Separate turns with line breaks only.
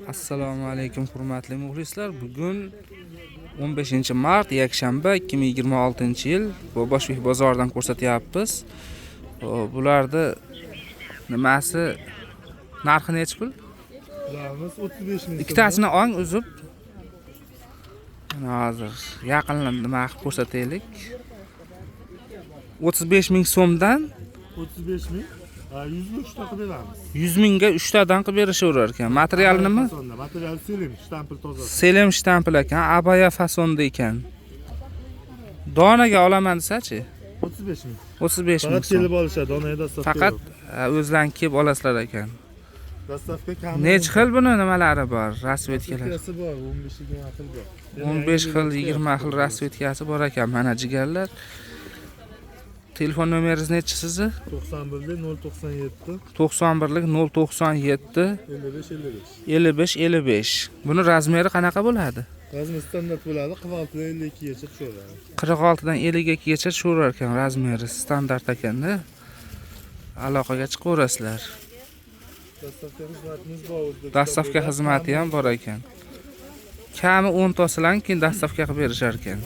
Assalomu alaykum hurmatli muxlislar. Bugun 15-mart yakshanba 2026-yil Boboshbek bozoridan ko'rsatyapmiz. Bularda nimasi narxi necha pul?
Ularimiz 35 ming.
Ikkitasini ong uzib. Hozir yaqindan nima qilib ko'rsataylik. 35 ming so'mdan
35 ming. 100 ming shtaqa beramiz.
100 mingga 3 tadan qilib berishaverar ekan. Material nima?
Material selim, shtampil toza.
Selim shtampil ekan, abaya fasonda ekan. Donaga olaman desa-chi?
35 ming.
35 ming.
Faqat kelib olishadi, donaga dastavka.
Faqat o'zlaring kelib olasizlar ekan.
Dastavka kam.
Necha xil buni nimalari bor? Rasvetkalar.
Dastavkasi bor, 15-20 xil bor.
15 xil, 20 xil rasvetkasi bor ekan. Mana jigarlar. Telefon nomeringiz nechi sizni?
91 097
91 097
55
55. Buni razmeri qanaqa bo'ladi?
Razmer standart bo'ladi, 46 dan 52 gacha tushadi.
46 dan 52 gacha tushaverar ekan razmeri standart ekanda. Aloqaga chiqaverasizlar.
Dastavka xizmatimiz bor.
Dastavka xizmati ham bor ekan. Kami 10 tosidan keyin dastavka qilib berishar ekan.